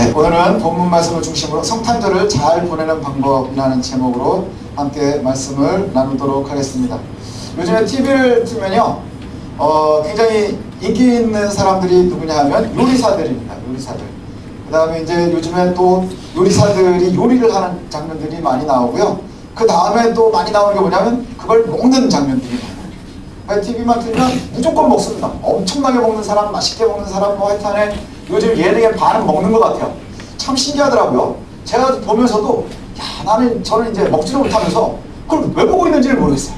네, 오늘은 본문 말씀을 중심으로 성탄절을 잘 보내는 방법이라는 제목으로 함께 말씀을 나누도록 하겠습니다. 요즘에 TV를 틀면요, 굉장히 인기 있는 사람들이 누구냐 하면 요리사들입니다. 요리사들. 그 다음에 이제 요즘에 또 요리사들이 요리를 하는 장면들이 많이 나오고요. 그 다음에 또 많이 나오는 게 뭐냐면 그걸 먹는 장면들이 많아요. TV만 틀면 무조건 먹습니다. 엄청나게 먹는 사람, 맛있게 먹는 사람, 뭐 하여튼에 요즘 예능에 반은 먹는 것 같아요. 참 신기하더라고요. 제가 보면서도 저는 이제 먹지를 못하면서 그걸 왜 보고 있는지를 모르겠어요.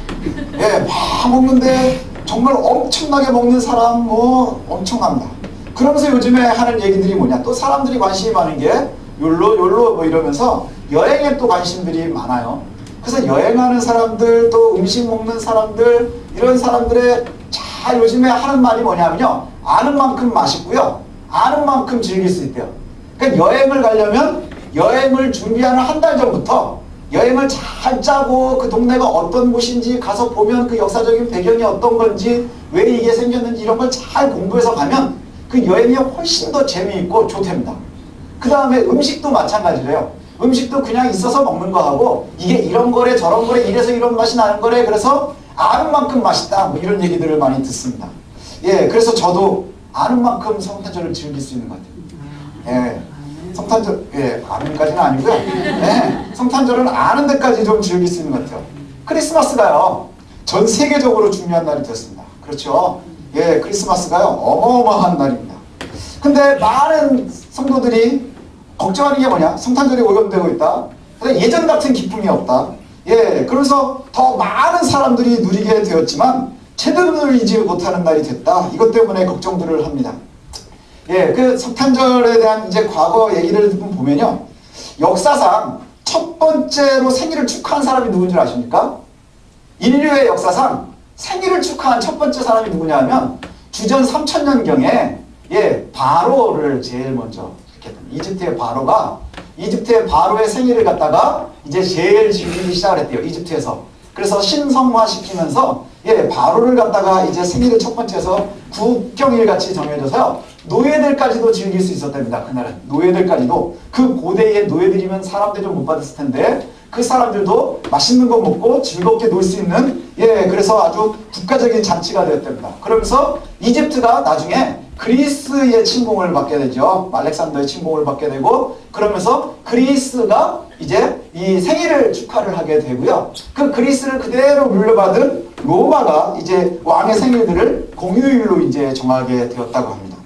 예, 막 먹는데 정말 엄청나게 먹는 사람 뭐 엄청납니다. 그러면서 요즘에 하는 얘기들이 뭐냐, 또 사람들이 관심이 많은 게 욜로 뭐 이러면서 여행에 또 관심들이 많아요. 그래서 여행하는 사람들, 또 음식 먹는 사람들, 이런 사람들의 요즘에 하는 말이 뭐냐면요, 아는 만큼 맛있고요, 아는 만큼 즐길 수 있대요. 그러니까 여행을 가려면 여행을 준비하는 한 달 전부터 여행을 잘 짜고 그 동네가 어떤 곳인지 가서 보면 그 역사적인 배경이 어떤 건지, 왜 이게 생겼는지 이런 걸 잘 공부해서 가면 그 여행이 훨씬 더 재미있고 좋답니다. 그 다음에 음식도 마찬가지래요. 음식도 그냥 있어서 먹는 거하고 이게 이런 거래 저런 거래 이래서 이런 맛이 나는 거래, 그래서 아는 만큼 맛있다 뭐 이런 얘기들을 많이 듣습니다. 예, 그래서 저도 아는 만큼 성탄절을 즐길 수 있는 것 같아요. 예, 성탄절, 예, 아는까지는 아니고요. 예, 성탄절은 아는 데까지 좀 즐길 수 있는 것 같아요. 크리스마스가요, 전 세계적으로 중요한 날이 되었습니다. 그렇죠? 예, 크리스마스가요, 어마어마한 날입니다. 근데 많은 성도들이 걱정하는 게 뭐냐? 성탄절이 오염되고 있다. 예전 같은 기쁨이 없다. 예, 그래서 더 많은 사람들이 누리게 되었지만 제대로 누리지 못하는 날이 됐다. 이것 때문에 걱정들을 합니다. 예, 그 성탄절에 대한 이제 과거 얘기를 보면요, 역사상 첫 번째로 생일을 축하한 사람이 누군지 아십니까? 인류의 역사상 생일을 축하한 첫 번째 사람이 누구냐 하면 주전 3000년경에 예, 바로를 제일 먼저, 이집트의 바로의 생일을 갖다가 이제 제일 즐기기 시작을 했대요. 이집트에서. 그래서 신성화시키면서 예, 바로를 갖다가 이제 생일을 첫 번째에서 국경일 같이 정해져서요, 노예들까지도 즐길 수 있었답니다. 그날은 노예들까지도, 그 고대의 노예들이면 사람 대접 못 받았을 텐데 그 사람들도 맛있는 거 먹고 즐겁게 놀 수 있는, 예, 그래서 아주 국가적인 잔치가 되었답니다. 그러면서 이집트가 나중에 그리스의 침공을 받게 되죠. 알렉산더의 침공을 받게 되고, 그러면서 그리스가 이제 이 생일을 축하를 하게 되고요. 그 그리스를 그대로 물려받은 로마가 이제 왕의 생일들을 공휴일로 이제 정하게 되었다고 합니다.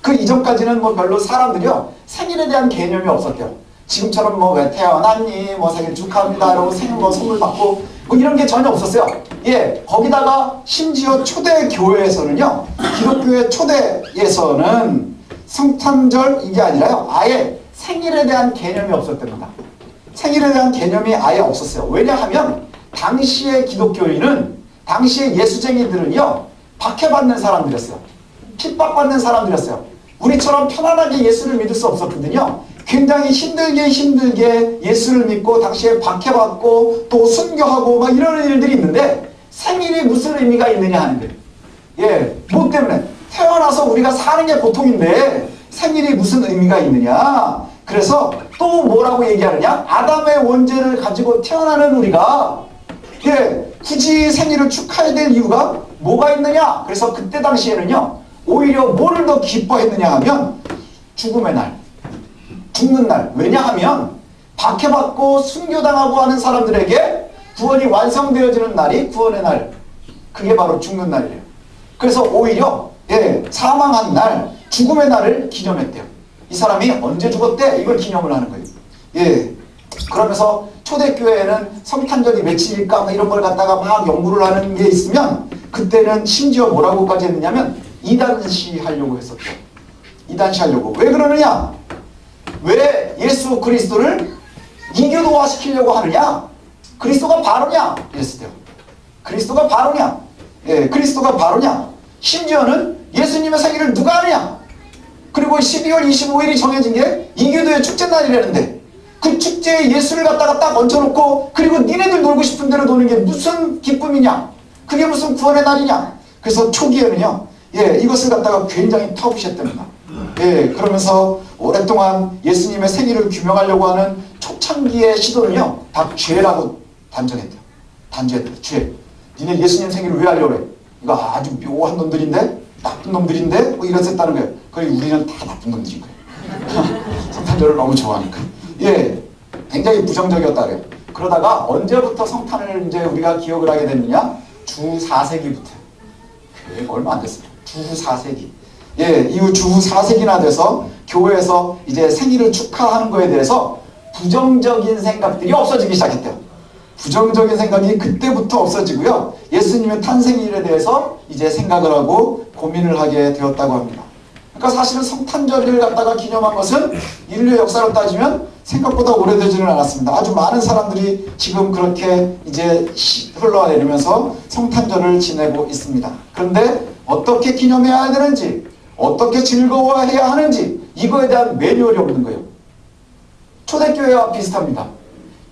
그 이전까지는 뭐 별로 사람들이요, 생일에 대한 개념이 없었대요. 지금처럼 뭐 왜 태어났니, 뭐 생일 축하합니다 이러고 생일 뭐 선물 받고 뭐 이런 게 전혀 없었어요. 예, 거기다가 심지어 초대 교회에서는요, 기독교의 초대에서는 성탄절 이게 아니라요, 아예 생일에 대한 개념이 없었답니다. 생일에 대한 개념이 아예 없었어요. 왜냐하면 당시의 기독교인은, 당시의 예수쟁이들은요, 박해받는 사람들이었어요. 핍박받는 사람들이었어요. 우리처럼 편안하게 예수를 믿을 수 없었거든요. 굉장히 힘들게 예수를 믿고 당시에 박해받고 또 순교하고 막 이런 일들이 있는데, 생일이 무슨 의미가 있느냐 하는 거예요. 예, 뭐 때문에? 태어나서 우리가 사는 게 보통인데 생일이 무슨 의미가 있느냐. 그래서 또 뭐라고 얘기하느냐, 아담의 원죄를 가지고 태어나는 우리가 예, 굳이 생일을 축하해야 될 이유가 뭐가 있느냐. 그래서 그때 당시에는요, 오히려 뭐를 더 기뻐했느냐 하면 죽음의 날, 죽는 날. 왜냐하면 박해받고 순교당하고 하는 사람들에게 구원이 완성되어지는 날이 구원의 날, 그게 바로 죽는 날이에요. 그래서 오히려 예, 사망한 날, 죽음의 날을 기념했대요. 이 사람이 언제 죽었대? 이걸 기념을 하는 거예요. 예, 그러면서 초대교회에는 성탄절이 며칠일까 뭐 이런 걸 갖다가 막 연구를 하는 게 있으면, 그때는 심지어 뭐라고까지 했느냐면 이단시 하려고 했었대요. 이단시 하려고. 왜 그러느냐? 왜 예수 그리스도를 이교도화 시키려고 하느냐? 그리스도가 바로냐? 이랬을 때요. 그리스도가 바로냐? 예, 그리스도가 바로냐? 심지어는 예수님의 생일을 누가 하느냐? 그리고 12월 25일이 정해진 게 이교도의 축제날이라는데, 그 축제에 예수를 갖다가 딱 얹혀놓고 그리고 니네들 놀고 싶은 대로 노는 게 무슨 기쁨이냐? 그게 무슨 구원의 날이냐? 그래서 초기에는요, 예, 이것을 갖다가 굉장히 터부시했답니다. 예, 그러면서 오랫동안 예수님의 생일을 규명하려고 하는 초창기의 시도는요, 다 죄라고 단정했대요. 단죄했대요. 죄. 니네 예수님 생일을 왜 하려고 그래? 이거 아주 묘한 놈들인데? 나쁜 놈들인데? 뭐 이랬었다는 거예요. 그래, 우리는 다 나쁜 놈들인 거예요. 성탄절을 너무 좋아하니까. 예, 굉장히 부정적이었다 그래요. 그러다가 언제부터 성탄을 이제 우리가 기억을 하게 됐느냐? 주 4세기부터. 얼마 안 됐어요. 주 4세기. 예, 이후 주 4세기나 돼서 교회에서 이제 생일을 축하하는 거에 대해서 부정적인 생각들이 없어지기 시작했대요. 부정적인 생각이 그때부터 없어지고요. 예수님의 탄생일에 대해서 이제 생각을 하고 고민을 하게 되었다고 합니다. 그러니까 사실은 성탄절을 갖다가 기념한 것은 인류의 역사로 따지면 생각보다 오래되지는 않았습니다. 아주 많은 사람들이 지금 그렇게 이제 흘러내리면서 성탄절을 지내고 있습니다. 그런데 어떻게 기념해야 되는지, 어떻게 즐거워해야 하는지 이거에 대한 매뉴얼이 없는 거예요. 초대교회와 비슷합니다.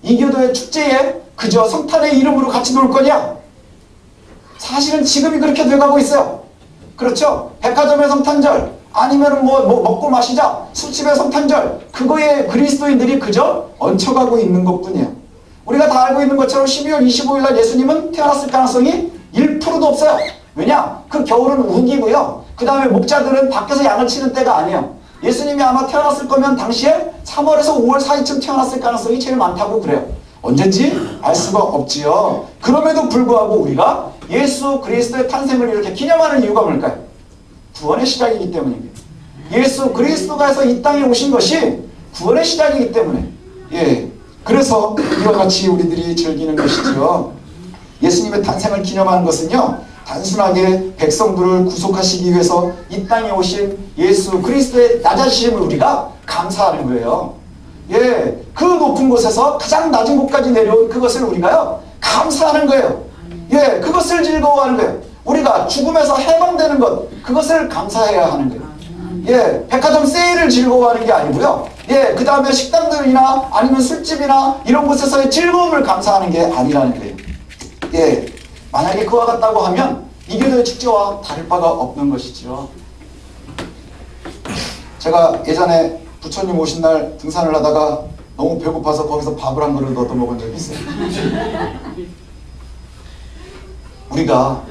이교도의 축제에 그저 성탄의 이름으로 같이 놀 거냐? 사실은 지금이 그렇게 돼가고 있어요. 그렇죠? 백화점의 성탄절, 아니면 뭐 먹고 마시자, 술집의 성탄절, 그거에 그리스도인들이 그저 얹혀가고 있는 것뿐이에요. 우리가 다 알고 있는 것처럼 12월 25일 날 예수님은 태어났을 가능성이 1%도 없어요. 왜냐? 그 겨울은 우기고요. 그 다음에 목자들은 밖에서 양을 치는 때가 아니에요. 예수님이 아마 태어났을 거면 당시에 3월에서 5월 사이쯤 태어났을 가능성이 제일 많다고 그래요. 언젠지 알 수가 없지요. 그럼에도 불구하고 우리가 예수 그리스도의 탄생을 이렇게 기념하는 이유가 뭘까요? 구원의 시작이기 때문입니다. 예수 그리스도가서 이 땅에 오신 것이 구원의 시작이기 때문에, 예, 그래서 이와 같이 우리들이 즐기는 것이죠. 예수님의 탄생을 기념하는 것은요, 단순하게 백성들을 구속하시기 위해서 이 땅에 오신 예수 그리스도의 낮아지심을 우리가 감사하는 거예요. 예, 그 높은 곳에서 가장 낮은 곳까지 내려온 그것을 우리가요, 감사하는 거예요. 예, 그것을 즐거워하는 거예요. 우리가 죽음에서 해방되는 것, 그것을 감사해야 하는 거예요. 예, 백화점 세일을 즐거워하는 게 아니고요. 예, 그 다음에 식당들이나 아니면 술집이나 이런 곳에서의 즐거움을 감사하는 게 아니라는 거예요. 예, 만약에 그와 같다고 하면 이교도의 축제와 다를 바가 없는 것이죠. 제가 예전에 부처님 오신 날 등산을 하다가 너무 배고파서 거기서 밥을 한 그릇 얻어 먹은 적이 있어요. 우리가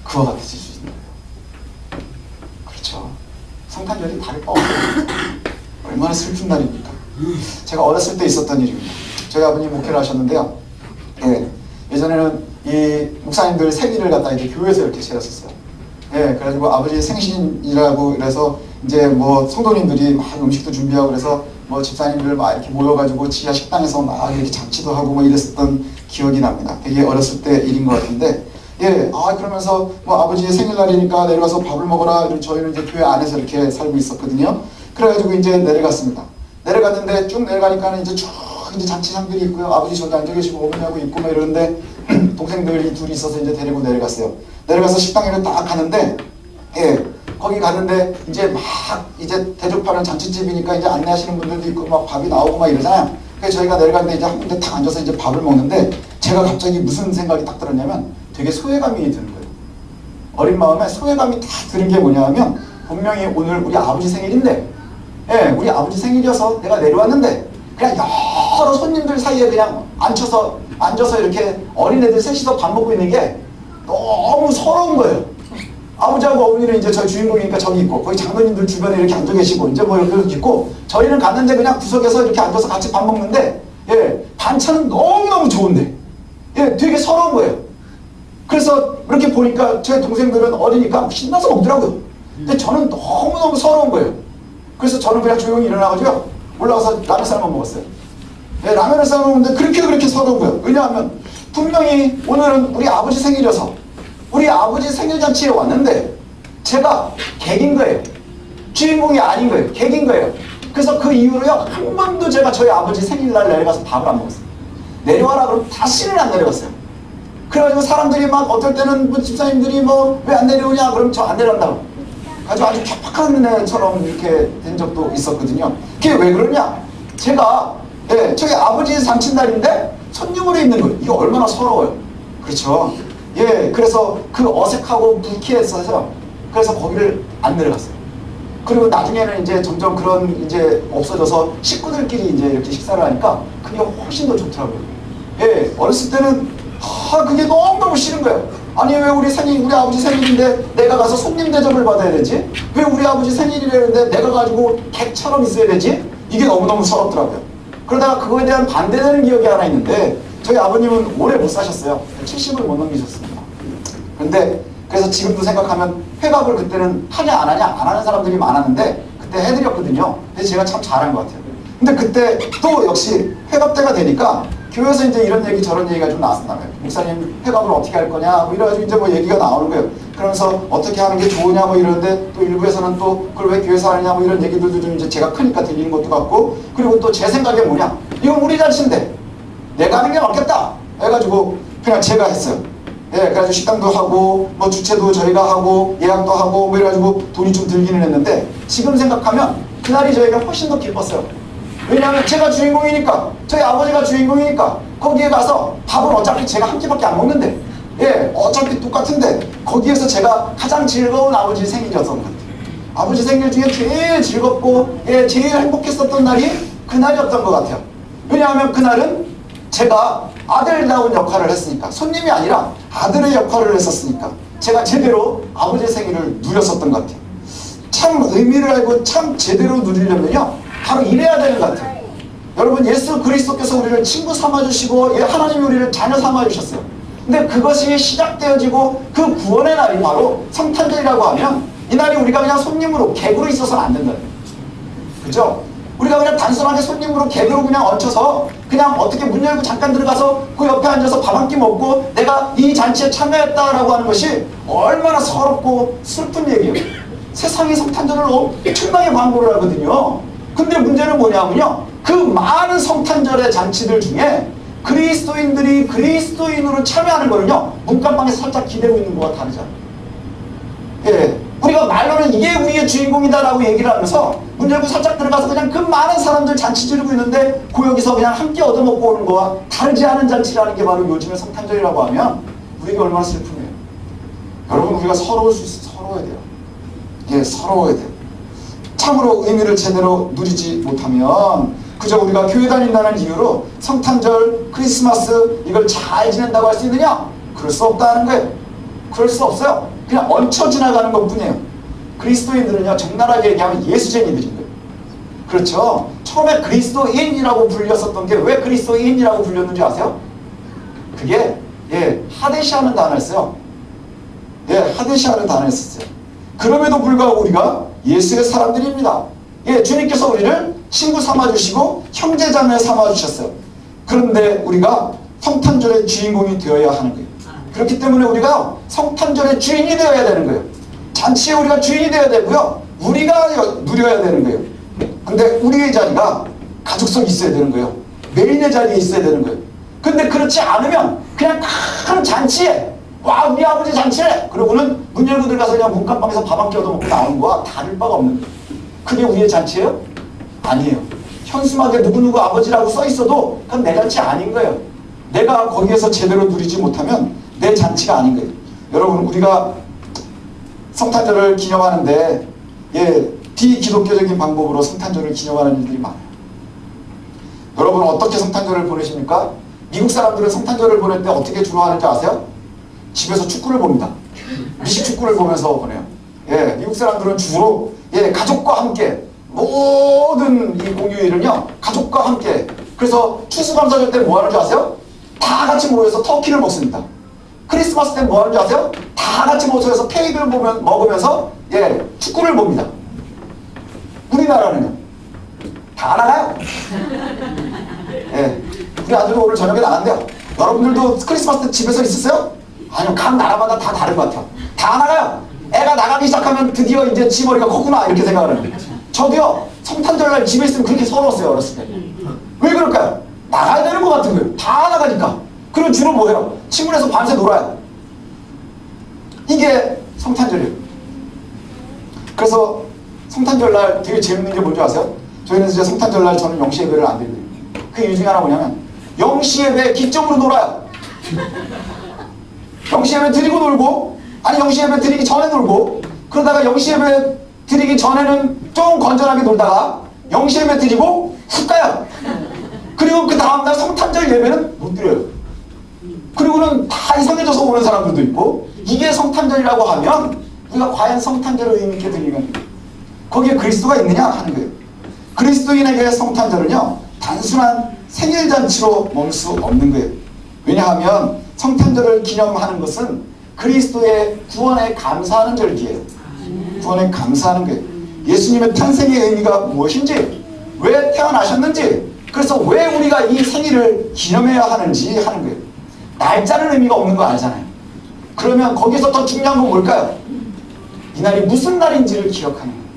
그와 같아질 수 있는 거예요. 그렇죠. 성탄절이 다를 바 없어요. 얼마나 슬픈 날입니까? 제가 어렸을 때 있었던 일입니다. 저희 아버님 목회를 하셨는데요. 예, 예전에는 이 목사님들 생일을 갖다 이제 교회에서 이렇게 차렸었어요. 예, 그래가지고 아버지 생신이라고 그래서 이제 뭐 성도님들이 막 음식도 준비하고 그래서 뭐 집사님들 막 이렇게 모여가지고 지하 식당에서 막 이렇게 잔치도 하고 뭐 이랬었던 기억이 납니다. 되게 어렸을 때 일인 것 같은데, 예, 그러면서 뭐 아버지의 생일날이니까 내려가서 밥을 먹어라. 저희는 이제 교회 안에서 이렇게 살고 있었거든요. 그래가지고 이제 내려갔습니다. 내려갔는데 쭉 내려가니까는 이제 쭉 이제 잔치상들이 있고요. 아버지 저기 앉아 계시고 어머니하고 있고 막 이러는데 동생들이 둘이 있어서 이제 데리고 내려갔어요. 내려가서 식당에 딱 가는데, 예, 거기 갔는데 이제 막 이제 대접하는 잔치집이니까 이제 안내하시는 분들도 있고 막 밥이 나오고 막 이러잖아요. 그래서 저희가 내려갔는데 이제 한 군데 딱 앉아서 이제 밥을 먹는데 제가 갑자기 무슨 생각이 딱 들었냐면 되게 소외감이 드는 거예요. 어린 마음에 소외감이 딱 드는 게 뭐냐면 분명히 오늘 우리 아버지 생일인데, 예, 우리 아버지 생일이어서 내가 내려왔는데 그냥 여러 손님들 사이에 그냥 앉아서 이렇게 어린애들 셋이서 밥 먹고 있는 게 너무 서러운 거예요. 아버지하고 어머니는 이제 저희 주인공이니까 저기 있고 거기 장로님들 주변에 이렇게 앉아 계시고 이제 뭐 이렇게 있고 저희는 갔는데 그냥 구석에서 이렇게 앉아서 같이 밥 먹는데, 예, 반찬은 너무너무 좋은데, 예, 되게 서러운 거예요. 그래서 이렇게 보니까 제 동생들은 어리니까 신나서 먹더라고요. 근데 저는 너무너무 서러운 거예요. 그래서 저는 그냥 조용히 일어나가지고 올라가서 라면 삶아 먹었어요. 예, 라면을 삶아 먹는데 그렇게 서러운 거예요. 왜냐하면 분명히 오늘은 우리 아버지 생일이어서 우리 아버지 생일잔치에 왔는데 제가 객인 거예요. 주인공이 아닌 거예요. 객인 거예요. 그래서 그 이후로요, 한 번도 제가 저희 아버지 생일날 내려가서 밥을 안 먹었어요. 내려와라 그러면 다시는 안 내려갔어요. 그래가지고 사람들이 막 어떨 때는 뭐 집사님들이 뭐 왜 안 내려오냐 그러면 저 안 내려간다고 아주 개팍한 애처럼 이렇게 된 적도 있었거든요. 그게 왜 그러냐? 제가, 예, 저희 아버지 잔칫날인데 손님으로 있는 거예요. 이거 얼마나 서러워요. 그렇죠. 예, 그래서 그 어색하고 불쾌했어서 그래서 거기를 안 내려갔어요. 그리고 나중에는 이제 점점 그런 이제 없어져서 식구들끼리 이제 이렇게 식사를 하니까 그게 훨씬 더 좋더라고요. 예, 어렸을 때는 그게 너무너무 싫은 거예요. 아니 왜 우리 아버지 생일인데 내가 가서 손님 대접을 받아야 되지? 왜 우리 아버지 생일이라는데 내가 가지고 객처럼 있어야 되지? 이게 너무너무 서럽더라고요. 그러다가 그거에 대한 반대되는 기억이 하나 있는데 저희 아버님은 오래 못 사셨어요. 70을 못 넘기셨습니다. 그런데 그래서 지금도 생각하면 회갑을 그때는 하냐 안 하냐 안 하는 사람들이 많았는데 그때 해드렸거든요. 그래서 제가 참 잘한 것 같아요. 근데 그때 또 역시 회갑 때가 되니까 교회에서 이제 이런 얘기 저런 얘기가 좀 나왔나봐요. 목사님 회갑을 어떻게 할 거냐 뭐 이래가지고 이제 뭐 얘기가 나오는 거예요. 그러면서 어떻게 하는 게 좋으냐 뭐 이러는데 또 일부에서는 또 그걸 왜 교회에서 하느냐 뭐 이런 얘기들도 좀 이제 제가 크니까 들리는 것도 같고, 그리고 또 제 생각에 뭐냐, 이건 우리 잔치인데 내가 하는 게 맞겠다 해가지고 그냥 제가 했어요. 예, 그래가지고 식당도 하고 뭐 주최도 저희가 하고 예약도 하고 뭐 이래가지고 돈이 좀 들기는 했는데 지금 생각하면 그날이 저희가 훨씬 더 기뻤어요. 왜냐하면 제가 주인공이니까, 저희 아버지가 주인공이니까 거기에 가서 밥은 어차피 제가 한 끼밖에 안 먹는데, 예, 어차피 똑같은데 거기에서 제가 가장 즐거운 아버지 생일이었던 것 같아요. 아버지 생일 중에 제일 즐겁고 제일 행복했었던 날이 그날이었던 것 같아요. 왜냐하면 그날은 제가 아들다운 역할을 했으니까, 손님이 아니라 아들의 역할을 했었으니까 제가 제대로 아버지의 생일을 누렸었던 것 같아요. 참 의미를 알고 참 제대로 누리려면요 바로 이래야 되는 것 같아요. 여러분, 예수 그리스도께서 우리를 친구 삼아주시고 하나님이 우리를 자녀 삼아주셨어요. 근데 그것이 시작되어지고 그 구원의 날이 바로 성탄절이라고 하면 이 날이 우리가 그냥 손님으로 객으로 있어서는 안 된다는 거예요. 그죠? 우리가 그냥 단순하게 손님으로 객으로 그냥 얹혀서 그냥 어떻게 문 열고 잠깐 들어가서 그 옆에 앉아서 밥 한 끼 먹고 내가 이 잔치에 참여했다라고 하는 것이 얼마나 서럽고 슬픈 얘기예요. 세상이 성탄절을 엄청나게 광고를 하거든요. 근데 문제는 뭐냐면요, 그 많은 성탄절의 잔치들 중에 그리스도인들이 그리스도인으로 참여하는 거는요 문간방에서 살짝 기대고 있는 거와 다르잖아요. 예, 우리가 말로는 이게 우리의 주인공이다라고 얘기를 하면서 문 열고 살짝 들어가서 그냥 그 많은 사람들 잔치 지르고 있는데 거기서 그냥 한 끼 얻어먹고 오는 거와 다르지 않은 잔치라는 게 바로 요즘의 성탄절이라고 하면 우리가 얼마나 슬프네요. 여러분, 우리가 서러워야 돼요. 예, 서러워야 돼요. 참으로 의미를 제대로 누리지 못하면 그저 우리가 교회 다닌다는 이유로 성탄절, 크리스마스 이걸 잘 지낸다고 할 수 있느냐? 그럴 수 없다는 거예요. 그럴 수 없어요. 그냥 얹혀 지나가는 것 뿐이에요. 그리스도인들은요 적나라하게 얘기하면 예수쟁이들인 거예요. 그렇죠? 처음에 그리스도인이라고 불렸었던 게 왜 그리스도인이라고 불렸는지 아세요? 그게 하데시아는 단어였어요. 하데시아는 단어였었어요. 그럼에도 불구하고 우리가 예수의 사람들입니다. 주님께서 우리를 친구 삼아주시고 형제자매 삼아주셨어요. 그런데 우리가 성탄절의 주인공이 되어야 하는 거예요. 그렇기 때문에 우리가 성탄절의 주인이 되어야 되는 거예요. 잔치에 우리가 주인이 되어야 되고요, 우리가 누려야 되는 거예요. 근데 우리의 자리가 가족성이 있어야 되는 거예요. 메인의 자리에 있어야 되는 거예요. 근데 그렇지 않으면 그냥 큰 잔치에 와 우리 아버지 잔치래! 그러고는 문 열고 들어가서 그냥 문간방에서 밥 한 끼 얻어먹고 나오는 거와 다를 바가 없는 거예요. 그게 우리의 잔치예요? 아니에요. 현수막에 누구누구 아버지라고 써있어도 그건 내 잔치 아닌 거예요. 내가 거기에서 제대로 누리지 못하면 내 잔치가 아닌 거예요. 여러분, 우리가 성탄절을 기념하는데 비기독교적인 방법으로 성탄절을 기념하는 일들이 많아요. 여러분, 어떻게 성탄절을 보내십니까? 미국 사람들은 성탄절을 보낼 때 어떻게 주로 하는지 아세요? 집에서 축구를 봅니다. 미식 축구를 보면서 보내요. 미국 사람들은 주로 가족과 함께 모든 이 공휴일은요 가족과 함께, 그래서 추수감사절 때 뭐 하는지 아세요? 다 같이 모여서 터키를 먹습니다. 크리스마스 때 뭐 하는지 아세요? 다 같이 모여서 케이크를 먹으면서 축구를 봅니다. 우리나라는요 다 나가요. 우리 아들도 오늘 저녁에 나간대요. 여러분들도 크리스마스 때 집에서 있었어요? 아니요, 각 나라마다 다 다른 것 같아요. 다 나가요. 애가 나가기 시작하면 드디어 이제 지 머리가 컸구나 이렇게 생각을 해요. 저도요 성탄절날 집에 있으면 그렇게 서러웠어요. 어렸을 때. 왜 그럴까요? 나가야 되는 것 같은 거예요. 다 나가니까. 그리고 주로 뭐예요? 친구네서 밤새 놀아요. 이게 성탄절이에요. 그래서 성탄절날 되게 재밌는 게 뭔지 아세요? 저희는 이제 성탄절날 저는 영시 예배를 안 드리고요. 그 이유 중에 하나 뭐냐면 영시 예배 기점으로 놀아요. 영시 예배 드리고 놀고, 아니 영시 예배 드리기 전에 놀고, 그러다가 영시 예배 드리기 전에는 좀 건전하게 놀다가 0시에 드리고 훅 가요. 그리고 그 다음날 성탄절 예배는 못 드려요. 그리고는 다 이상해져서 오는 사람들도 있고, 이게 성탄절이라고 하면 우리가 과연 성탄절을 의미 있게 드리는 거기에 그리스도가 있느냐 하는 거예요. 그리스도인에게 성탄절은요 단순한 생일잔치로 멈출 수 없는 거예요. 왜냐하면 성탄절을 기념하는 것은 그리스도의 구원에 감사하는 절기예요. 구원에 감사하는 거예요. 예수님의 탄생의 의미가 무엇인지, 왜 태어나셨는지, 그래서 왜 우리가 이 생일을 기념해야 하는지 하는 거예요. 날짜는 의미가 없는 거 알잖아요. 그러면 거기서 더 중요한 건 뭘까요? 이날이 무슨 날인지를 기억하는 거예요.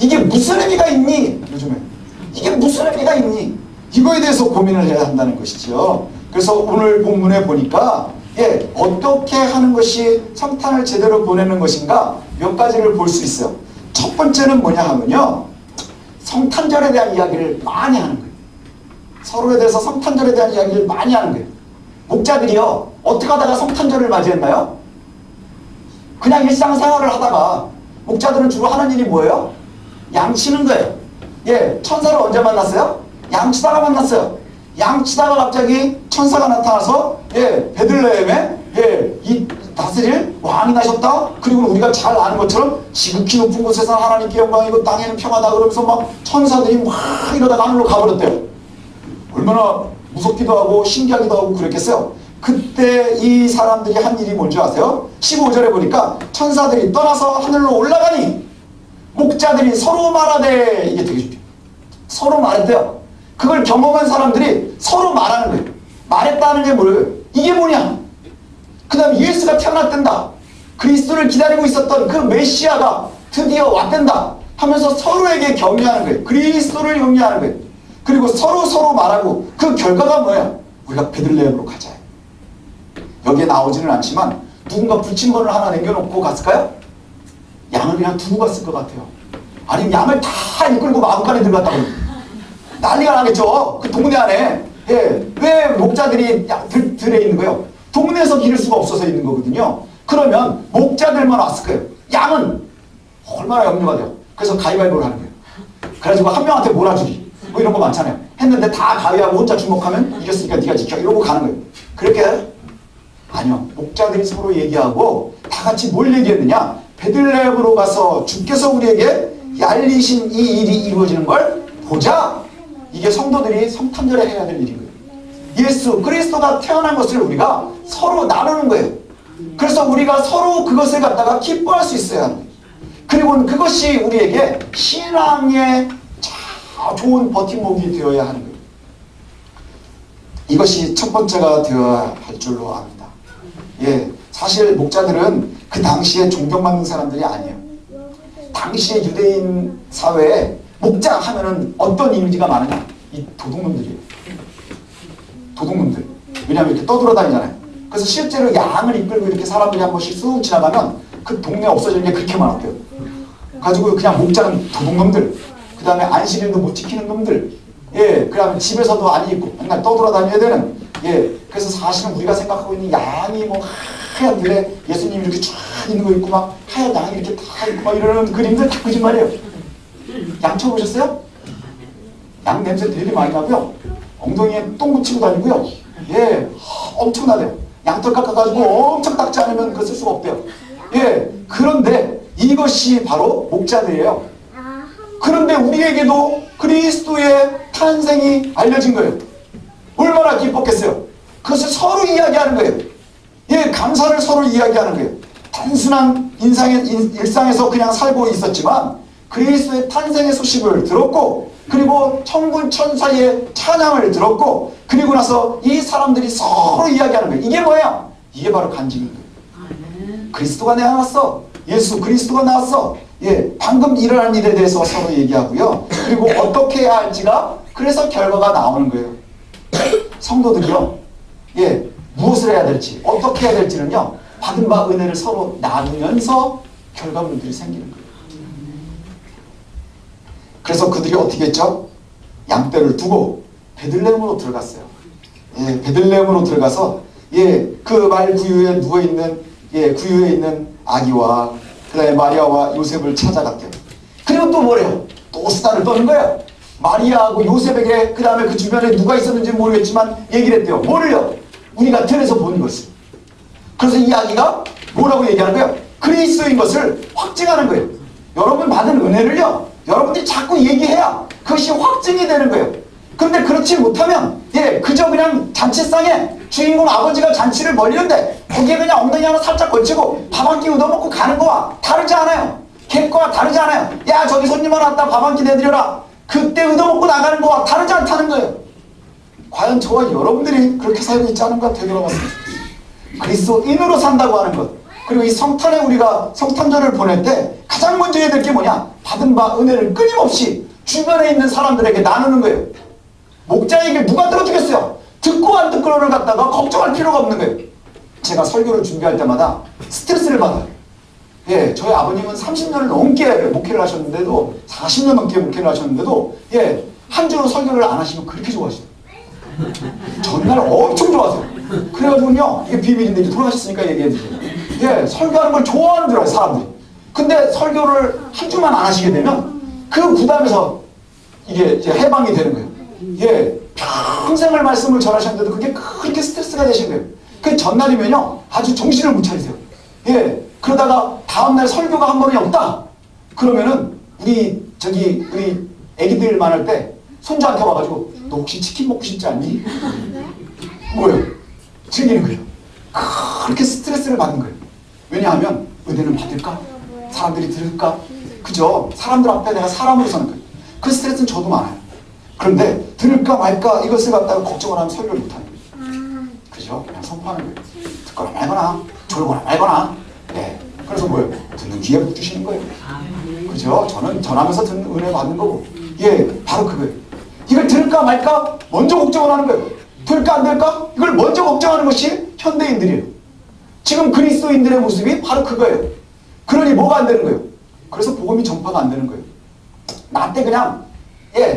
이게 무슨 의미가 있니? 요즘에 이게 무슨 의미가 있니? 이거에 대해서 고민을 해야 한다는 것이죠. 그래서 오늘 본문에 보니까 어떻게 하는 것이 성탄을 제대로 보내는 것인가 몇 가지를 볼 수 있어요. 첫 번째는 뭐냐 하면요, 성탄절에 대한 이야기를 많이 하는 거예요. 서로에 대해서 성탄절에 대한 이야기를 많이 하는 거예요. 목자들이요 어떻게 하다가 성탄절을 맞이했나요? 그냥 일상생활을 하다가 목자들은 주로 하는 일이 뭐예요? 양치는 거예요. 천사를 언제 만났어요? 양치다가 만났어요. 양치다가 갑자기 천사가 나타나서 베들레헴에 이 다스릴 왕이 나셨다. 그리고 우리가 잘 아는 것처럼 지극히 높은 곳에서 하나님께 영광이고 땅에는 평화다 그러면서 막 천사들이 막 이러다가 하늘로 가버렸대요. 얼마나 무섭기도 하고 신기하기도 하고 그랬겠어요. 그때 이 사람들이 한 일이 뭔지 아세요? 15절에 보니까 천사들이 떠나서 하늘로 올라가니 목자들이 서로 말하되, 이게 되게 좋죠. 서로 말했대요. 그걸 경험한 사람들이 서로 말하는 거예요. 말했다는 게 뭐예요? 이게 뭐냐? 그 다음에 예수가 태어났단다. 그리스도를 기다리고 있었던 그 메시아가 드디어 왔단다 하면서 서로에게 격려하는 거예요. 그리스도를 격려하는 거예요. 그리고 서로 말하고 그 결과가 뭐야? 우리가 베들레헴으로 가자. 여기에 나오지는 않지만 누군가 불침번을 하나 남겨놓고 갔을까요? 양을 그냥 두고 갔을 것 같아요. 아니면 양을 다 이끌고 마구간에 들어갔다고 난리가 나겠죠. 그 동네 안에. 왜 목자들이 들에 있는 거예요? 동네에서 기를 수가 없어서 있는 거거든요. 그러면 목자들만 왔을 거예요. 양은 얼마나 염려가 돼요. 그래서 가위바위보를 하는 거예요. 그래가지고 한 명한테 몰아주기 뭐 이런 거 많잖아요. 했는데 다 가위하고 혼자 주목하면 이겼으니까 네가 지켜 이러고 가는 거예요. 그렇게? 아니요. 목자들이 서로 얘기하고 다 같이 뭘 얘기했느냐? 베들레헴으로 가서 주께서 우리에게 알리신 이 일이 이루어지는 걸 보자. 이게 성도들이 성탄절에 해야 될 일인 거예요. 예수 그리스도가 태어난 것을 우리가 서로 나누는 거예요. 그래서 우리가 서로 그것을 갖다가 기뻐할 수 있어야 하는 거예요. 그리고 그것이 우리에게 신앙의 좋은 버팀목이 되어야 하는 거예요. 이것이 첫 번째가 되어야 할 줄로 압니다. 사실 목자들은 그 당시에 존경받는 사람들이 아니에요. 당시의 유대인 사회에 목자 하면은 어떤 이미지가 많으냐? 이 도둑놈들이에요. 도둑놈들. 왜냐하면 이렇게 떠돌아다니잖아요. 그래서 실제로 양을 이끌고 이렇게 사람들이 한 번씩 쑥 지나가면 그 동네 없어지는 게 그렇게 많았대요. 가지고 그냥 목자는 도둑놈들, 그 다음에 안식일도 못 지키는 놈들, 그 다음에 집에서도 안 있고 맨날 떠돌아다녀야 되는, 그래서 사실은 우리가 생각하고 있는 양이 뭐 하얀 들에 예수님이 이렇게 쫙 있는 거 있고 막 하얀 양이 이렇게 다 있고 막 이러는 그림들 다 거짓말이에요. 양 쳐보셨어요? 양 냄새 되게 많이 나고요. 엉덩이에 똥 묻히고 다니고요. 엄청나대요. 양털 깎아가지고 엄청 닦지 않으면 그거 쓸 수가 없대요. 그런데 이것이 바로 목자들이에요. 그런데 우리에게도 그리스도의 탄생이 알려진 거예요. 얼마나 기뻤겠어요. 그것을 서로 이야기하는 거예요. 감사를 서로 이야기하는 거예요. 단순한 일상에서 그냥 살고 있었지만 그리스도의 탄생의 소식을 들었고, 그리고 천군 천사의 찬양을 들었고, 그리고 나서 이 사람들이 서로 이야기하는 거예요. 이게 뭐예요? 이게 바로 간증인 거예요. 그리스도가 나왔어. 예수 그리스도가 나왔어. 방금 일어난 일에 대해서 서로 얘기하고요. 그리고 어떻게 해야 할지가, 그래서 결과가 나오는 거예요. 성도들이요. 무엇을 해야 될지, 어떻게 해야 될지는요, 받은 바 은혜를 서로 나누면서 결과물들이 생기는 거예요. 그래서 그들이 어떻게 했죠? 양떼를 두고 베들레헴으로 들어갔어요. 베들레헴으로 들어가서 그 말 구유에 누워있는 구유에 있는 아기와 그 다음에 마리아와 요셉을 찾아갔대요. 그리고 또 뭐래요? 또 수다를 떠는 거예요. 마리아하고 요셉에게 그 다음에 그 주변에 누가 있었는지 모르겠지만 얘기를 했대요. 뭐를요? 우리가 들에서 본 것을. 그래서 이야기가 뭐라고 얘기하는 거예요? 그리스도인 것을 확증하는 거예요. 여러분 받은 은혜를요, 여러분들이 자꾸 얘기해야 그것이 확증이 되는 거예요. 그런데 그렇지 못하면 그저 그냥 잔치상에 주인공 아버지가 잔치를 벌이는데 거기에 그냥 엉덩이 하나 살짝 걸치고 밥 한 끼 얻어먹고 가는 거와 다르지 않아요. 걔거와 다르지 않아요. 야, 저기 손님 하나 왔다, 밥 한 끼 내드려라. 그때 얻어먹고 나가는 거와 다르지 않다는 거예요. 과연 저와 여러분들이 그렇게 살고 있지 않은가 되돌아봤습니다. 그리스도인으로 산다고 하는 것, 그리고 이 성탄에 우리가 성탄절을 보낼 때 가장 먼저 해야 될 게 뭐냐? 받은 바 은혜를 끊임없이 주변에 있는 사람들에게 나누는 거예요. 목자에게 누가 들어주겠어요? 듣고 안 듣고를 갖다가 걱정할 필요가 없는 거예요. 제가 설교를 준비할 때마다 스트레스를 받아요. 저희 아버님은 30년을 넘게 목회를 하셨는데도, 40년 넘게 목회를 하셨는데도 한 주로 설교를 안 하시면 그렇게 좋아하시더라고요. 전날 엄청 좋아하세요. 그래가지고요, 이게 비밀인데 이제 돌아가셨으니까 얘기해주세요. 설교하는 걸 좋아하는 줄 알아요, 사람들이. 근데 설교를 한 주만 안 하시게 되면 그 부담에서 이게 이제 해방이 되는 거예요. 평생을 말씀을 전하셨는데도 그게 그렇게 스트레스가 되신 거예요. 그 전날이면요, 아주 정신을 못 차리세요. 그러다가 다음날 설교가 한 번이 없다. 그러면은 우리 애기들만 할 때 손주한테 와가지고 너 혹시 치킨 먹고 싶지 않니? 뭐예요? 즐기는 거예요. 그렇게 스트레스를 받는 거예요. 왜냐하면 은혜는 받을까? 사람들이 들을까? 그죠? 사람들 앞에 내가 사람으로 사는 거예요. 그 스트레스는 저도 많아요. 그런데 들을까 말까 이것을 갖다가 걱정을 하면 설교를 못하는 거예요. 그죠? 그냥 선포하는 거예요. 듣거나 말거나 졸거나 말거나. 그래서 뭐예요? 듣는 귀에 복 주시는 거예요. 그죠? 저는 전하면서 듣는 은혜 받는 거고. 바로 그거예요. 이걸 들을까 말까 먼저 걱정을 하는 거예요. 들을까 안 들을까? 이걸 먼저 걱정하는 것이 현대인들이에요. 지금 그리스도인들의 모습이 바로 그거예요. 그러니 뭐가 안 되는 거예요? 그래서 복음이 전파가 안 되는 거예요. 나한테 그냥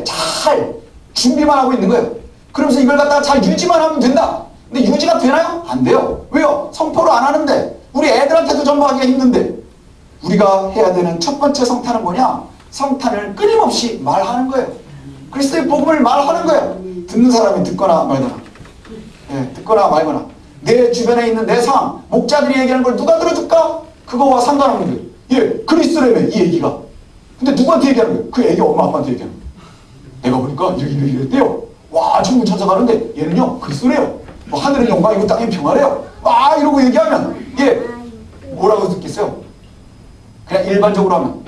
잘 준비만 하고 있는 거예요. 그러면서 이걸 갖다가 잘 유지만 하면 된다. 근데 유지가 되나요? 안 돼요. 왜요? 선포를 안 하는데, 우리 애들한테도 전파하기가 힘든데. 우리가 해야 되는 첫 번째 성탄은 뭐냐? 성탄을 끊임없이 말하는 거예요. 그리스도의 복음을 말하는 거예요. 듣는 사람이 듣거나 말거나. 듣거나 말거나. 내 주변에 있는 내 상황, 목자들이 얘기하는 걸 누가 들어줄까? 그거와 상관없는 거예요. 그리스도라며, 이 얘기가. 근데 누구한테 얘기하는 거예요? 그 애기 엄마 아빠한테 얘기하는 거예요. 내가 보니까 이랬대요. 와, 천국 천사가 하는데 얘는요 그리스도래요. 하늘은 영광이고 땅은 평화래요. 와, 이러고 얘기하면 뭐라고 듣겠어요? 그냥 일반적으로 하면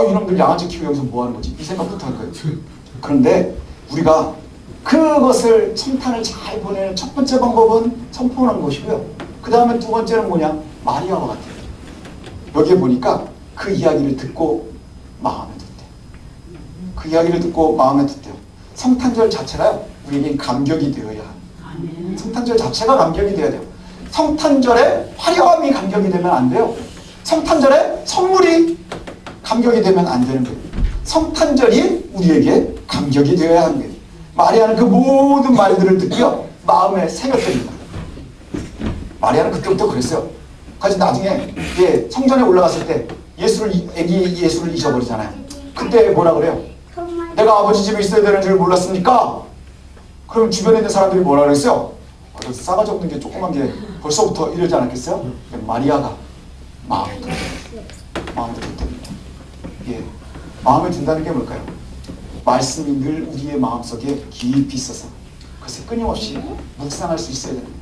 이놈들 양아치 키우고 여기서 뭐 하는 거지? 이 생각부터 할 거예요. 그런데 우리가 그것을 성탄을 잘 보내는 첫 번째 방법은 선포하는 것이고요. 그 다음에 두 번째는 뭐냐? 마리아와 같아요. 여기에 보니까 그 이야기를 듣고 마음에 든대요. 그 이야기를 듣고 마음에 든대요. 성탄절 자체가요, 우리에겐 감격이 되어야 해요. 성탄절 자체가 감격이 되어야 돼요. 성탄절에 화려함이 감격이 되면 안 돼요. 성탄절에 선물이 감격이 되면 안 되는 거예요. 성탄절이 우리에게 감격이 되어야 하는 거예요. 마리아는 그 모든 말들을 듣고요, 마음에 새겼답니다. 마리아는 그때부터 그랬어요. 그래서 나중에 성전에 올라갔을 때 애기 예수를 잊어버리잖아요. 그때 뭐라 그래요? 내가 아버지 집에 있어야 되는 줄 몰랐습니까? 그럼 주변에 있는 사람들이 뭐라 그랬어요? 싸가지 없는 게 조그만 게 벌써부터 이러지 않았겠어요? 마리아가 마음에 든답니다. 마음에 든다는 게 뭘까요? 말씀이 늘 우리의 마음속에 깊이 있어서 그것을 끊임없이 묵상할 수 있어야 됩니다.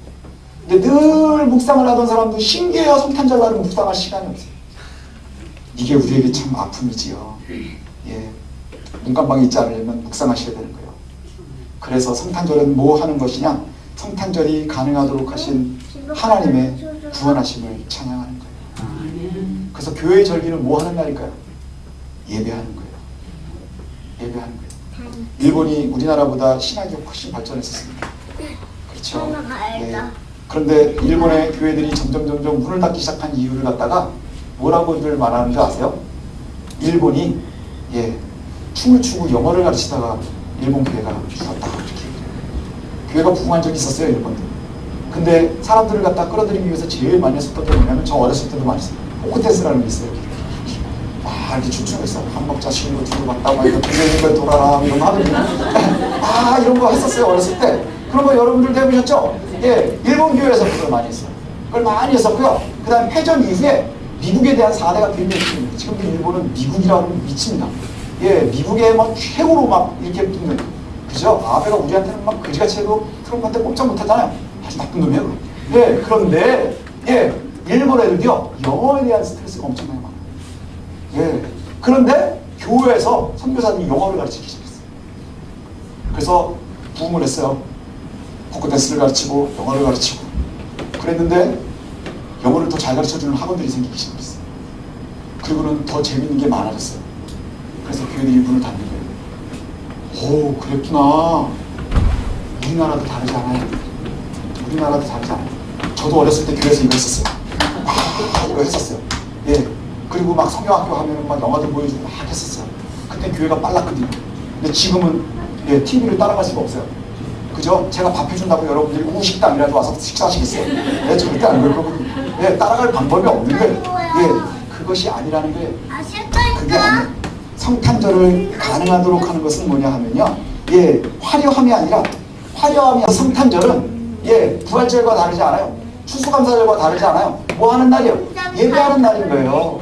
근데 늘 묵상을 하던 사람도 신기해요. 성탄절 날은 묵상할 시간이 없어요. 이게 우리에게 참 아픔이지요. 문간방에 있지 않으려면 묵상하셔야 되는 거예요. 그래서 성탄절은 뭐 하는 것이냐? 성탄절이 가능하도록 하신 하나님의 구원하심을 찬양하는 거예요. 그래서 교회의 절기는 뭐 하는 날일까요? 예배하는 거예요. 예배하는 거예요. 일본이 우리나라보다 신학이 훨씬 발전했었습니다. 그렇죠? 그런데 일본의 교회들이 점점 문을 닫기 시작한 이유를 갖다가 뭐라고들 말하는 줄 아세요? 일본이 춤을 추고 영어를 가르치다가 일본 교회가 죽었다, 이렇게 얘기해요. 교회가 부흥한 적이 있었어요, 일본도. 근데 사람들을 갖다 끌어들이기 위해서 제일 많이 했었던 게 뭐냐면, 저 어렸을 때도 많이 했어요. 포크 댄스라는 게 있어요. 다 이렇게 춤추면서 한 먹자 쉬운 거 뒤로 갔다 막 이거 돌리는 걸 돌아라 이런 거 하거든요. 아 이런 거 했었어요 어렸을 때. 그런 거 여러분들도 해보셨죠? 예, 일본 교회에서 그걸 많이 했어요. 그걸 많이 했었고요. 그 다음 패전 이후에 미국에 대한 사대가 굉장히 큽니다. 지금도 일본은 미국이라고 하면 미칩니다. 예, 미국에 막 최고로 막 이렇게 붙는, 그죠? 아베가 우리한테는 막 그지같이 해도 트럼프한테 꼼짝 못하잖아요. 아주 나쁜 놈이에요. 예, 그런데 예, 일본 애들도요 영어에 대한 스트레스가 엄청나게 많아요. 예, 그런데 교회에서 선교사들이 영어를 가르치기 시작했어요. 그래서 부흥을 했어요. 포크댄스를 가르치고 영어를 가르치고 그랬는데 영어를 더 잘 가르쳐주는 학원들이 생기기 시작했어요. 그리고는 더 재밌는 게 많아졌어요. 그래서 교회들이 문을 닫는 거예요. 오, 그랬구나. 우리나라도 다르지 않아요. 우리나라도 다르지 않아요. 저도 어렸을 때 교회에서 이거 했었어요. 이거 했었어요. 예. 그리고 막 성경학교 하면은 막 영화들 보여주고 막 했었어요. 그때 교회가 빨랐거든요. 근데 지금은 예, TV를 따라갈 수가 없어요. 그죠? 제가 밥 해준다고 여러분들이 우식당이라도 와서 식사하시겠어요? 네, 절대 안 그럴 거거든요. 예, 따라갈 방법이 없는 거예요. 예, 그것이 아니라는 거예요. 그게 아니에요. 성탄절을 가능하도록 하는 것은 뭐냐 하면요. 예, 화려함이 아니라, 화려함이 성탄절은 예, 부활절과 다르지 않아요. 추수감사절과 다르지 않아요. 뭐 하는 날이에요? 예배하는 날인 거예요.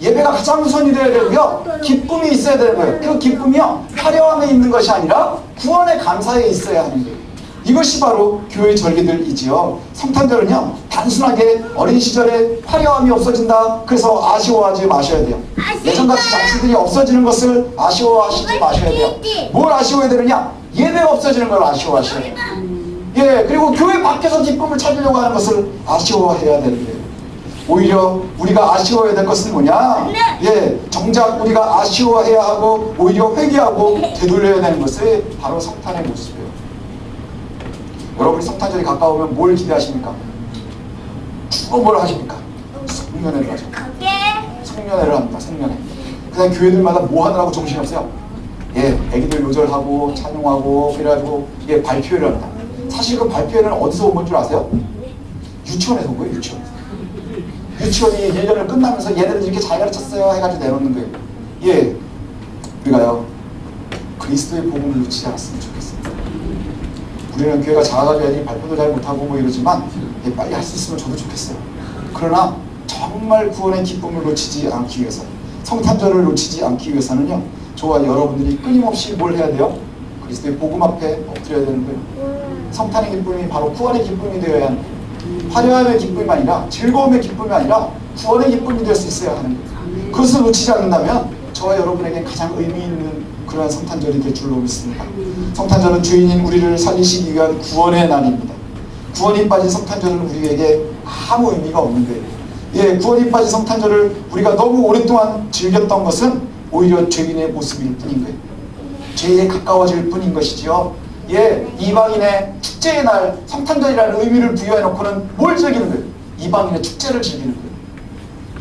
예배가 가장 우선이 되어야 되고요. 기쁨이 있어야 되는 거예요. 그 기쁨이요. 화려함에 있는 것이 아니라 구원의 감사에 있어야 하는 거예요. 이것이 바로 교회 절기들이지요. 성탄절은요. 단순하게 어린 시절에 화려함이 없어진다. 그래서 아쉬워하지 마셔야 돼요. 예전같이 잔치들이 없어지는 것을 아쉬워하시지 마셔야 돼요. 뭘 아쉬워해야 되느냐? 예배가 없어지는 걸 아쉬워하셔야 돼요. 예, 그리고 교회 밖에서 기쁨을 찾으려고 하는 것을 아쉬워해야 되는 거예요. 오히려 우리가 아쉬워해야 될 것은 뭐냐? 예, 정작 우리가 아쉬워해야 하고 오히려 회개하고 되돌려야 되는 것이 바로 성탄의 모습이에요. 여러분이 성탄절이 가까우면 뭘 기대하십니까? 주로 뭘 하십니까? 성년회를 하죠. 성년회를 합니다. 성년회. 그 다음에 교회들마다 뭐 하느라고 정신이 없어요? 예, 애기들 요절하고 찬양하고 그래가지고 예, 발표회를 합니다. 사실 그 발표회는 어디서 온 줄 아세요? 유치원에서 온 거예요. 유치원에서. 유치원이 1년을 끝나면서 얘네들 이렇게 잘 가르쳤어요 해가지고 내놓는 거예요. 예, 우리가요 그리스도의 복음을 놓치지 않았으면 좋겠어요. 우리는 교회가 작아가지고 애들이 발표도 잘 못하고 뭐 이러지만 예, 빨리 할 수 있으면 저도 좋겠어요. 그러나 정말 구원의 기쁨을 놓치지 않기 위해서, 성탄절을 놓치지 않기 위해서는요, 저와 여러분들이 끊임없이 뭘 해야 돼요? 그리스도의 복음 앞에 엎드려야 되는 거예요. 성탄의 기쁨이 바로 구원의 기쁨이 되어야 하는 거예요. 화려함의 기쁨이 아니라, 즐거움의 기쁨이 아니라 구원의 기쁨이 될 수 있어야 하는 거예요. 그것을 놓치지 않는다면 저와 여러분에게 가장 의미 있는 그러한 성탄절이 될 줄로 믿습니다. 성탄절은 주인인 우리를 살리시기 위한 구원의 날입니다. 구원이 빠진 성탄절은 우리에게 아무 의미가 없는 거예요. 예, 구원이 빠진 성탄절을 우리가 너무 오랫동안 즐겼던 것은 오히려 죄인의 모습일 뿐인 거예요. 죄에 가까워질 뿐인 것이지요. 예, 이방인의 축제의 날 성탄절이라는 의미를 부여해놓고는 뭘 즐기는 거예요? 이방인의 축제를 즐기는 거예요.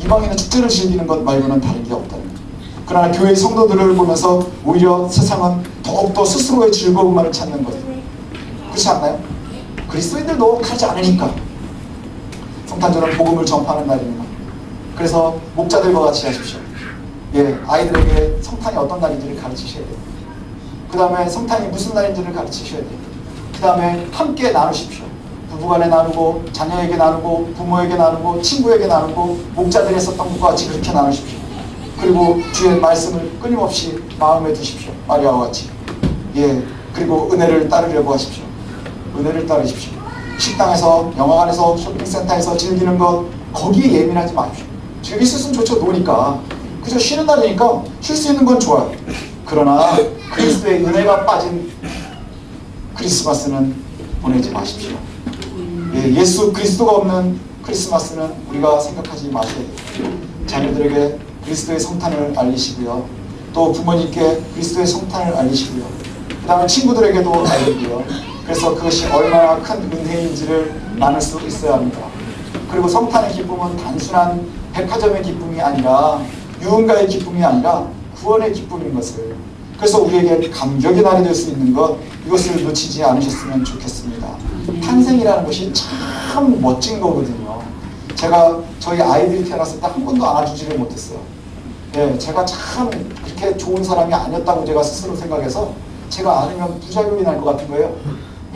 이방인의 축제를 즐기는 것 말고는 다른 게 없다는 거예요. 그러나 교회의 성도들을 보면서 오히려 세상은 더욱더 스스로의 즐거움만을 찾는 거예요. 그렇지 않나요? 그리스도인들도 가지 않으니까. 성탄절은 복음을 전파하는 날입니다. 그래서 목자들과 같이 하십시오. 예, 아이들에게 성탄이 어떤 날인지를 가르치셔야 돼요. 그 다음에 성탄이 무슨 날인지를 가르치셔야 돼요. 그 다음에 함께 나누십시오. 부부간에 나누고, 자녀에게 나누고, 부모에게 나누고, 친구에게 나누고, 목자들이 했었던 것과 같이 그렇게 나누십시오. 그리고 주의 말씀을 끊임없이 마음에 두십시오. 마리아와 같이. 예, 그리고 은혜를 따르려고 하십시오. 은혜를 따르십시오. 식당에서, 영화관에서, 쇼핑센터에서 즐기는 것, 거기에 예민하지 마십시오. 즐길 수 있으면 좋죠. 노니까. 그저 쉬는 날이니까 쉴 수 있는 건 좋아요. 그러나 그리스도의 은혜가 빠진 크리스마스는 보내지 마십시오. 예, 예수 그리스도가 없는 크리스마스는 우리가 생각하지 마셔야 돼요. 자녀들에게 그리스도의 성탄을 알리시고요. 또 부모님께 그리스도의 성탄을 알리시고요. 그 다음에 친구들에게도 알리고요. 그래서 그것이 얼마나 큰 은혜인지를 나눌 수 있어야 합니다. 그리고 성탄의 기쁨은 단순한 백화점의 기쁨이 아니라, 유흥가의 기쁨이 아니라 구원의 기쁨인 것을, 그래서 우리에게 감격의 날이 될 수 있는 것, 이것을 놓치지 않으셨으면 좋겠습니다. 탄생이라는 것이 참 멋진 거거든요. 제가 저희 아이들이 태어났을 때 한 번도 안아주지를 못했어요. 예, 제가 참 그렇게 좋은 사람이 아니었다고 제가 스스로 생각해서 제가 아니면 부작용이 날 것 같은 거예요.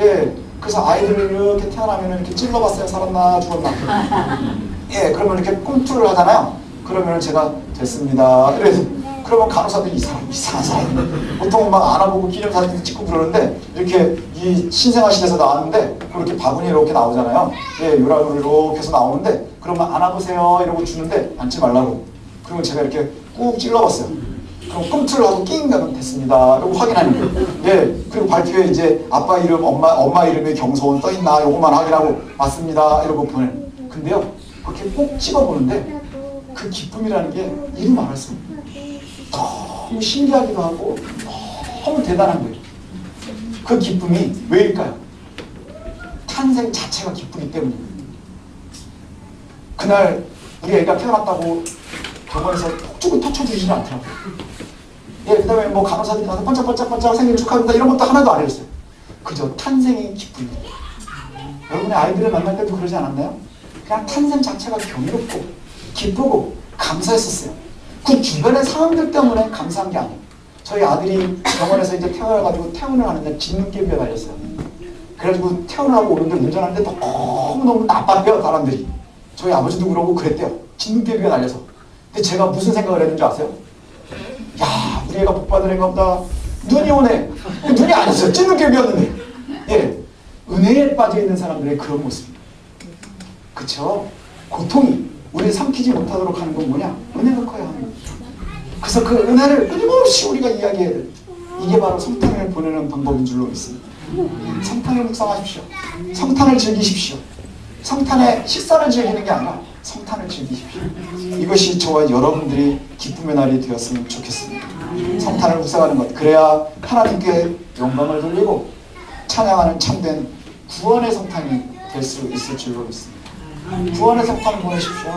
예, 그래서 아이들을 이렇게 태어나면 이렇게 찔러봤어요. 살았나 죽었나. 예, 그러면 이렇게 꿈틀을 하잖아요. 그러면 제가 됐습니다. 이래서 그러면 간호사들이 이 사람 이상한 사람. 보통 막 안아보고 기념사진 찍고 그러는데 이렇게 이 신생아 시대에서 나왔는데 그렇게 바구니 이렇게 나오잖아요. 예, 요람으로 이렇게 해서 나오는데 그러면 안아보세요 이러고 주는데 앉지 말라고. 그러면 제가 이렇게 꾹 찔러봤어요. 그럼 꿈틀을 하고 낑 가면 됐습니다. 이러고 확인하는 거예요. 예, 그리고 발표에 이제 아빠 이름, 엄마 이름에 경소원 떠있나 요것만 확인하고 맞습니다. 이러고 보내. 근데요, 그렇게 꼭 찍어보는데 그 기쁨이라는 게 이루 말할 수 없어요. 너무 신기하기도 하고 너무 대단한 거예요. 그 기쁨이 왜일까요? 탄생 자체가 기쁘기 때문입니다. 그날 우리 애가 태어났다고 병원에서 폭죽을 터쳐주지는 않더라고요. 예, 그 다음에 뭐 간호사들이 나서 반짝반짝반짝 생일 축하합니다 이런 것도 하나도 안 해줬어요. 그저 탄생의 기쁨이에요. 여러분의 아이들을 만날 때도 그러지 않았나요? 그냥 탄생 자체가 경이롭고 기쁘고 감사했었어요. 그 주변의 상황들 때문에 감사한 게 아니에요. 저희 아들이 병원에서 이제 태어나가지고 퇴원을 하는데 진눈깨비가 달렸어요. 그래가지고 퇴원을 하고 오는데 운전하는데 너무너무 나빴대요, 사람들이. 저희 아버지도 그러고 그랬대요. 진눈깨비가 달려서. 근데 제가 무슨 생각을 했는지 아세요? 야, 우리 애가 복 받은 애가 보다 눈이 오네. 눈이 아니었어요. 진눈깨비였는데. 예, 은혜에 빠져있는 사람들의 그런 모습입니다. 그쵸? 고통이 우리를 삼키지 못하도록 하는 건 뭐냐? 은혜가 커야 하는 거죠. 그래서 그 은혜를 끊임없이 우리가 이야기해야 돼요. 이게 바로 성탄을 보내는 방법인 줄로 믿습니다. 성탄을 묵상하십시오. 성탄을 즐기십시오. 성탄의 식사를 즐기는 게 아니라 성탄을 즐기십시오. 이것이 저와 여러분들이 기쁨의 날이 되었으면 좋겠습니다. 성탄을 묵상하는 것, 그래야 하나님께 영광을 돌리고 찬양하는 참된 구원의 성탄이 될 수 있을 줄로 믿습니다. 구원의 성탄을 보내십시오.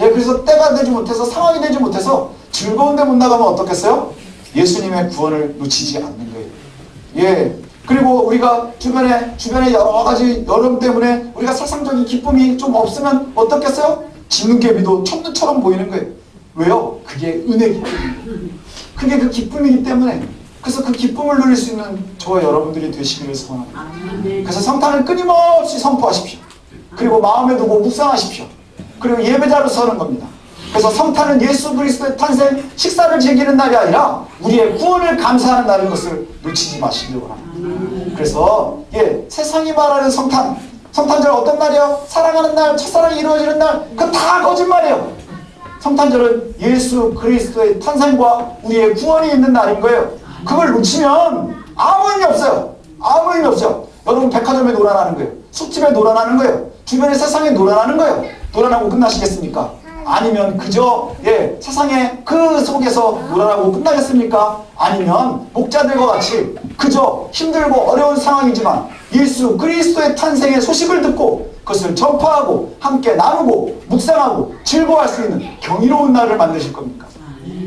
예, 그래서 때가 되지 못해서 상황이 되지 못해서 즐거운데 못 나가면 어떻겠어요? 예수님의 구원을 놓치지 않는 거예요. 예, 그리고 우리가 주변에 여러 가지 여름 때문에 우리가 세상적인 기쁨이 좀 없으면 어떻겠어요? 진눈깨비도 천눈처럼 보이는 거예요. 왜요? 그게 은혜이기 때문에. 그게 그 기쁨이기 때문에. 그래서 그 기쁨을 누릴 수 있는 저와 여러분들이 되시기를 소원합니다. 그래서 성탄을 끊임없이 선포하십시오. 그리고 마음에 두고 묵상하십시오. 그리고 예배자로 서는 겁니다. 그래서 성탄은 예수 그리스도의 탄생 식사를 즐기는 날이 아니라 우리의 구원을 감사하는 날인 것을 놓치지 마시길 원합니다. 그래서 예, 세상이 말하는 성탄절 어떤 날이요? 사랑하는 날, 첫사랑이 이루어지는 날, 그건 다 거짓말이에요. 성탄절은 예수 그리스도의 탄생과 우리의 구원이 있는 날인 거예요. 그걸 놓치면 아무 의미 없어요. 아무 의미 없어요. 여러분 백화점에 놀아나는 거예요. 술집에 놀아나는 거예요. 주변의 세상에 놀아나는 거예요. 놀아나고 끝나시겠습니까? 아니면 그저 예, 세상의 그 속에서 놀아나고 끝나겠습니까? 아니면 목자들과 같이 그저 힘들고 어려운 상황이지만 예수 그리스도의 탄생의 소식을 듣고 그것을 전파하고 함께 나누고 묵상하고 즐거워할 수 있는 경이로운 날을 만드실 겁니까?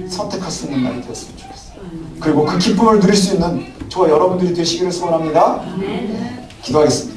선택할 수 있는 날이 되었으면 좋겠어요. 그리고 그 기쁨을 누릴 수 있는 저와 여러분들이 되시기를 소원합니다. 기도하겠습니다.